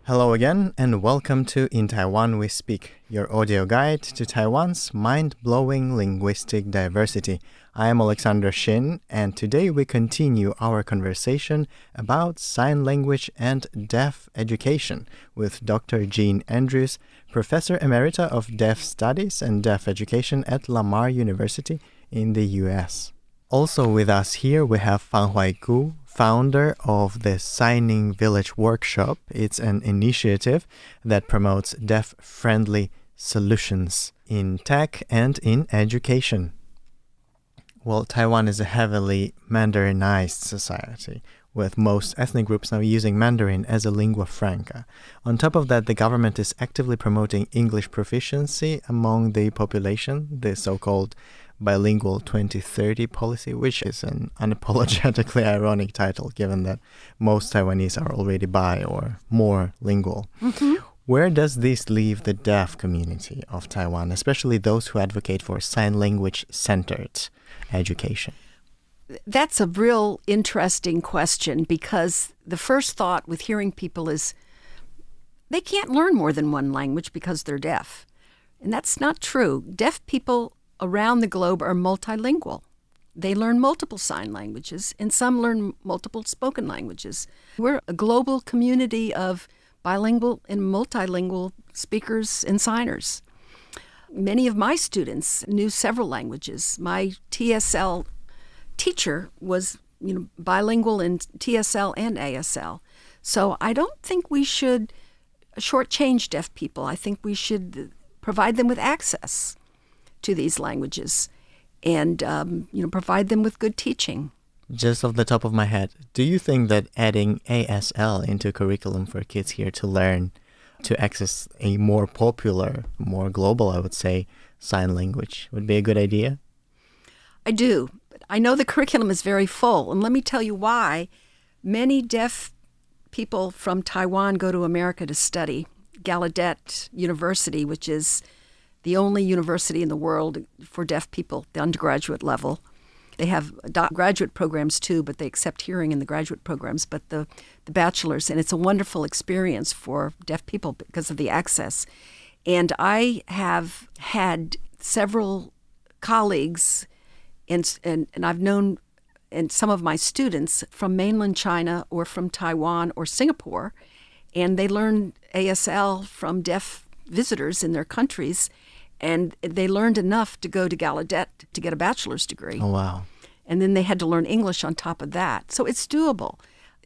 Hello again, and welcome to In Taiwan We Speak, your audio guide to Taiwan's mind-blowing linguistic diversity. I am Alexander Shin, and today we continue our conversation about sign language and deaf education with Dr. Jean Andrews, Professor Emerita of Deaf Studies and Deaf Education at Lamar University in the U.S. Also with us here we have Fanghuai Ku, founder of the Signing Village Workshop. It's an initiative that promotes deaf-friendly solutions in tech and in education. Well, Taiwan is a heavily Mandarinized society, with most ethnic groups now using Mandarin as a lingua franca. On top of that, the government is actively promoting English proficiency among the population, the so-called Bilingual 2030 policy, which is an unapologetically ironic title given that most Taiwanese are already bi or more lingual. Mm-hmm. Where does this leave the deaf community of Taiwan, especially those who advocate for sign language-centered education? That's a real interesting question, because the first thought with hearing people is they can't learn more than one language because they're deaf. And that's not true. Deaf people around the globe are multilingual. They learn multiple sign languages, and some learn multiple spoken languages. We're a global community of bilingual and multilingual speakers and signers. Many of my students knew several languages. My TSL teacher was bilingual in TSL and ASL. So I don't think we should shortchange deaf people. I think we should provide them with access to these languages and provide them with good teaching. Just off the top of my head, do you think that adding ASL into curriculum for kids here to learn to access a more popular, more global, I would say, sign language would be a good idea? I do. I know the curriculum is very full, and let me tell you why. Many deaf people from Taiwan go to America to study. Gallaudet University, which is the only university in the world for deaf people, the undergraduate level. They have graduate programs too, but they accept hearing in the graduate programs, but the bachelor's, and it's a wonderful experience for deaf people because of the access. And I have had several colleagues, and I've known and some of my students from mainland China or from Taiwan or Singapore, and they learned ASL from deaf visitors in their countries, and they learned enough to go to Gallaudet to get a bachelor's degree. Oh, wow. And then they had to learn English on top of that. So it's doable.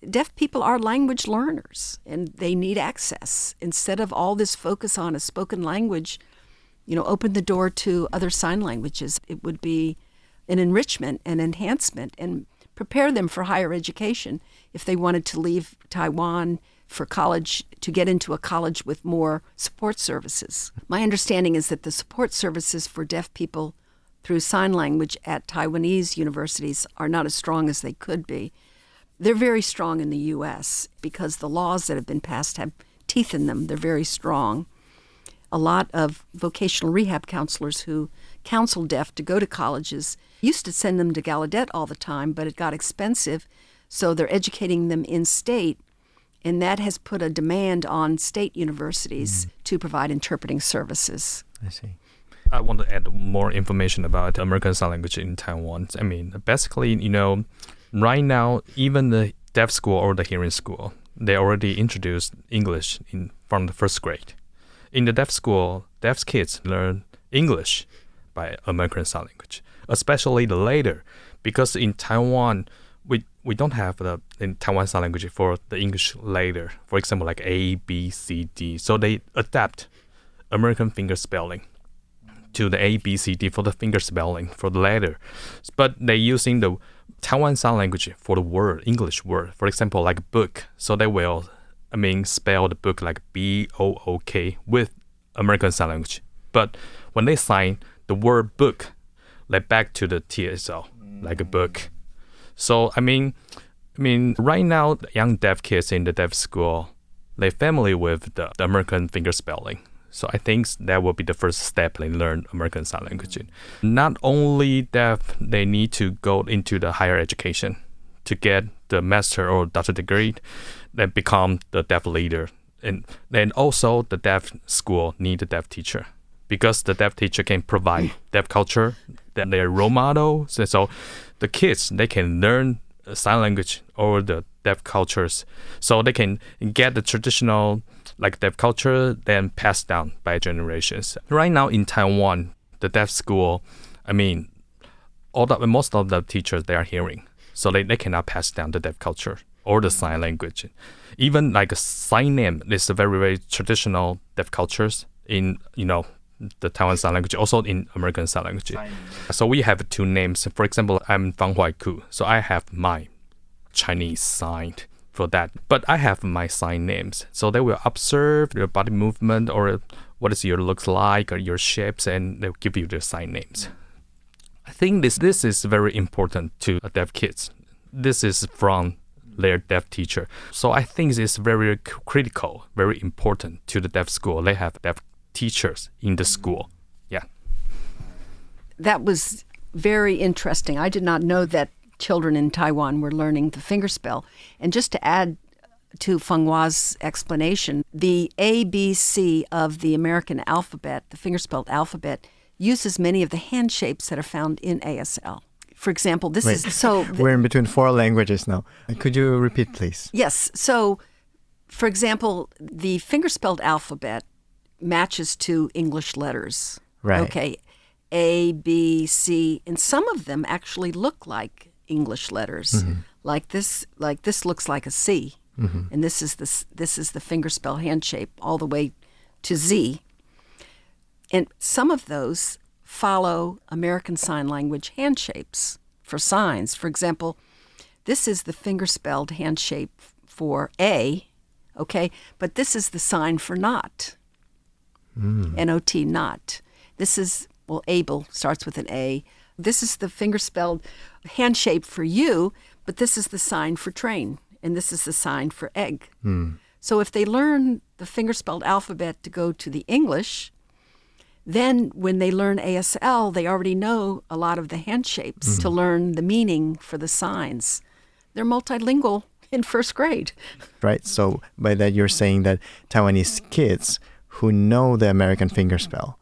Deaf people are language learners, and they need access. Instead of all this focus on a spoken language, open the door to other sign languages. It would be an enrichment and enhancement and prepare them for higher education if they wanted to leave Taiwan for college, to get into a college with more support services. My understanding is that the support services for deaf people through sign language at Taiwanese universities are not as strong as they could be. They're very strong in the U.S. because the laws that have been passed have teeth in them. They're very strong. A lot of vocational rehab counselors who counsel deaf to go to colleges used to send them to Gallaudet all the time, but it got expensive, so they're educating them in-state. And that has put a demand on state universities to provide interpreting services. I see. I want to add more information about American Sign Language in Taiwan. I mean, basically, right now, even the deaf school or the hearing school, they already introduced English from the first grade. In the deaf school, deaf kids learn English by American Sign Language, especially later, because in Taiwan, we don't have in Taiwan Sign Language for the English later. For example, like A, B, C, D. So they adapt American fingerspelling to the A, B, C, D for the fingerspelling for the letter. But they're using the Taiwan Sign Language for the word, English word. For example, like book. So they will, spell the book like B-O-O-K with American Sign Language. But when they sign the word book, like back to the TSL, like a book. So, right now, the young deaf kids in the deaf school, they're familiar with the American fingerspelling. So I think that will be the first step they learn American Sign Language. Not only deaf, they need to go into the higher education to get the master or doctorate degree, then become the deaf leader And then also the deaf school need a deaf teacher because the deaf teacher can provide deaf culture, that they're role model. So the kids, they can learn sign language or the deaf cultures. So they can get the traditional like deaf culture, then passed down by generations. Right now in Taiwan, the deaf school, I mean, most of the teachers, they are hearing. So they cannot pass down the deaf culture or the sign language. Even like a sign name is a very, very traditional deaf cultures in, the Taiwan Sign Language, also in American Sign Language. So we have two names. For example, I'm Fanghuai Ku. So I have my Chinese sign for that. But I have my sign names. So they will observe your body movement or what is your looks like or your shapes, and they'll give you the sign names. I think this is very important to deaf kids. This is from their deaf teacher. So I think it's very critical, very important to the deaf school. They have deaf teachers in the school. Yeah. That was very interesting. I did not know that children in Taiwan were learning the fingerspell. And just to add to Fenghuai's explanation, the ABC of the American alphabet, the fingerspelled alphabet, uses many of the hand shapes that are found in ASL. For example, this Wait, is so... We're in between four languages now. Could you repeat, please? Yes. So, for example, the fingerspelled alphabet matches to English letters. Right. Okay. A, B, C, and some of them actually look like English letters. Mm-hmm. Like this looks like a C. Mm-hmm. And this is the fingerspell hand shape all the way to Z. And some of those follow American Sign Language hand shapes for signs. For example, this is the fingerspelled hand shape for A, okay? But this is the sign for not. N-O-T, not. This is, able starts with an A. This is the fingerspelled hand shape for U, but this is the sign for train, and this is the sign for egg. So if they learn the fingerspelled alphabet to go to the English, then when they learn ASL, they already know a lot of the hand shapes to learn the meaning for the signs. They're multilingual in first grade. Right. So by that, you're saying that Taiwanese kids who know the American fingerspell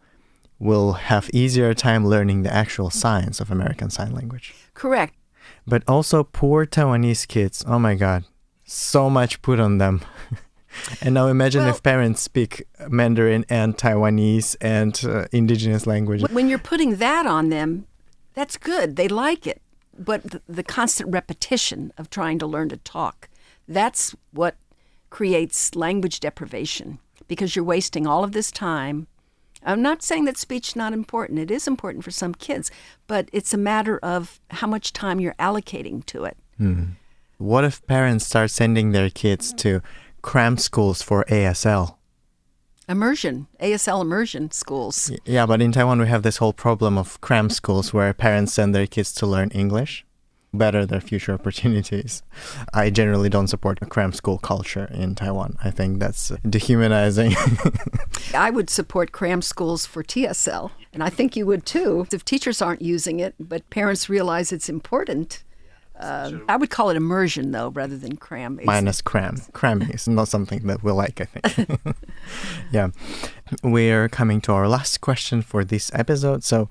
will have easier time learning the actual signs of American Sign Language. Correct. But also poor Taiwanese kids, oh my God, so much put on them. And now imagine if parents speak Mandarin and Taiwanese and indigenous language. When you're putting that on them, that's good. They like it. But the constant repetition of trying to learn to talk, that's what creates language deprivation, because you're wasting all of this time. I'm not saying that speech is not important. It is important for some kids, but it's a matter of how much time you're allocating to it. What if parents start sending their kids to Cram schools for ASL? ASL immersion schools. Yeah, but in Taiwan we have this whole problem of Cram schools where parents send their kids to learn English, better their future opportunities. I generally don't support a Cram school culture in Taiwan. I think that's dehumanizing. I would support Cram schools for TSL, and I think you would too. If teachers aren't using it, but parents realize it's important. I would call it immersion, though, rather than cram. Minus cram. Cram is not something that we like, I think. Yeah. We're coming to our last question for this episode. So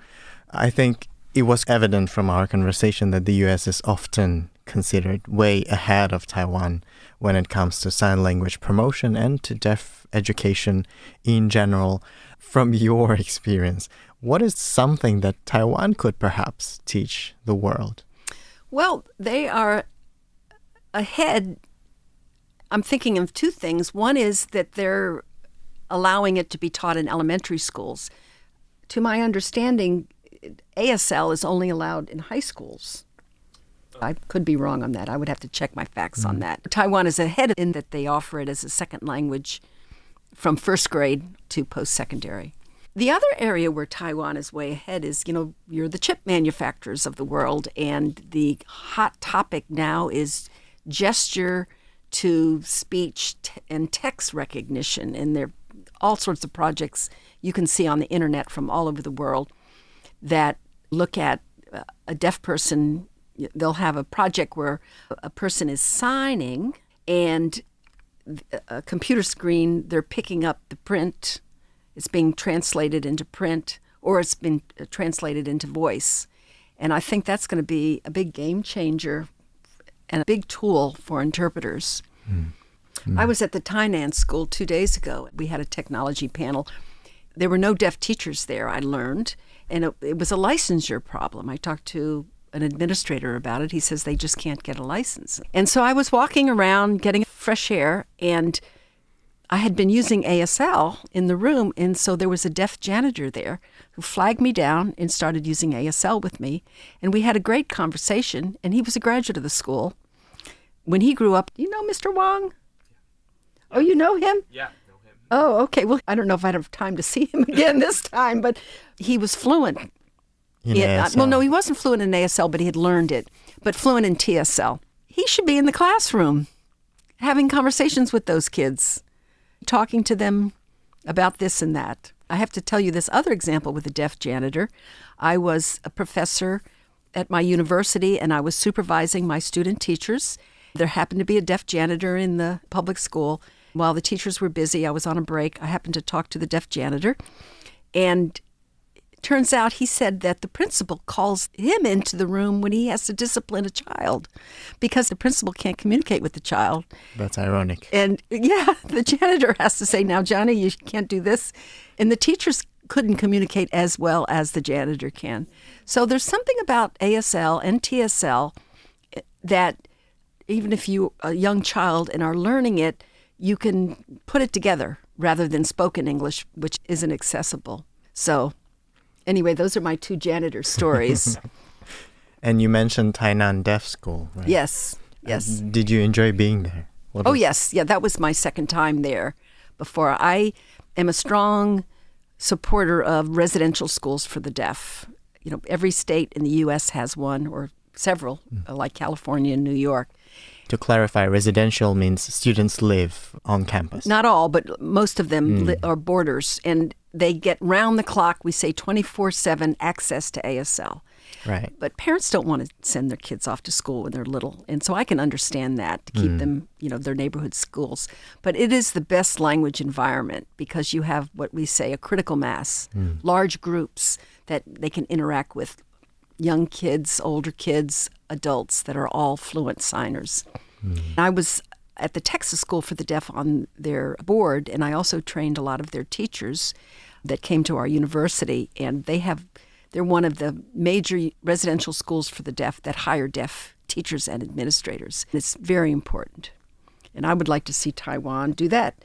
I think it was evident from our conversation that the U.S. is often considered way ahead of Taiwan when it comes to sign language promotion and to deaf education in general. From your experience, what is something that Taiwan could perhaps teach the world? Well, they are ahead. I'm thinking of two things. One is that they're allowing it to be taught in elementary schools. To my understanding, ASL is only allowed in high schools. I could be wrong on that. I would have to check my facts on that. Taiwan is ahead in that they offer it as a second language from first grade to post-secondary. The other area where Taiwan is way ahead is, you're the chip manufacturers of the world, and the hot topic now is gesture to speech and text recognition. And there are all sorts of projects you can see on the internet from all over the world that look at a deaf person. They'll have a project where a person is signing, and a computer screen, they're picking up the print. It's being translated into print, or it's been translated into voice. And I think that's going to be a big game changer and a big tool for interpreters. I was at the Tainan school 2 days ago. We had a technology panel. There were no deaf teachers there, I learned, and it was a licensure problem. I talked to an administrator about it. He says they just can't get a license. And so I was walking around getting fresh air, and I had been using ASL in the room, and so there was a deaf janitor there who flagged me down and started using ASL with me. And we had a great conversation, and he was a graduate of the school. When he grew up, you know Mr. Wong? Oh, you know him? Yeah, know him. Oh, okay. Well, I don't know if I'd have time to see him again this time, but he was fluent. In ASL. Well, no, he wasn't fluent in ASL, but he had learned it, but fluent in TSL. He should be in the classroom having conversations with those kids, talking to them about this and that. I have to tell you this other example with a deaf janitor. I was a professor at my university, and I was supervising my student teachers. There happened to be a deaf janitor in the public school. While the teachers were busy, I was on a break. I happened to talk to the deaf janitor, and it turns out he said that the principal calls him into the room when he has to discipline a child because the principal can't communicate with the child. That's ironic. And yeah, the janitor has to say, now, Johnny, you can't do this. And the teachers couldn't communicate as well as the janitor can. So there's something about ASL and TSL that even if you're a young child and are learning it, you can put it together rather than spoken English, which isn't accessible. So anyway, those are my two janitor stories. And you mentioned Tainan Deaf School, right? Yes. Did you enjoy being there? Yes. Yeah, that was my second time there before. I am a strong supporter of residential schools for the deaf. You know, every state in the U.S. has one or several, like California and New York. To clarify, residential means students live on campus. Not all, but most of them are boarders, and they get round the clock, we say 24/7 access to ASL. Right. But parents don't want to send their kids off to school when they're little, and so I can understand that, to keep them, their neighborhood schools. But it is the best language environment because you have what we say a critical mass, large groups that they can interact with, young kids, older kids, adults that are all fluent signers. I was at the Texas School for the Deaf on their board, and I also trained a lot of their teachers that came to our university, and they're one of the major residential schools for the deaf that hire deaf teachers and administrators. It's very important, and I would like to see Taiwan do that.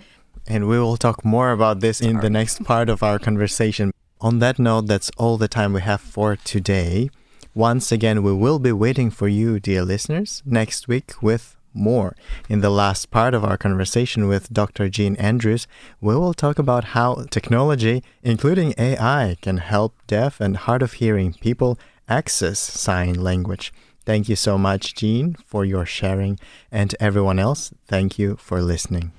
And we will talk more about this in the next part of our conversation. On that note, that's all the time we have for today. Once again, we will be waiting for you, dear listeners, next week with more. In the last part of our conversation with Dr. Jean Andrews, we will talk about how technology, including AI, can help deaf and hard of hearing people access sign language. Thank you so much, Jean, for your sharing. And to everyone else, thank you for listening.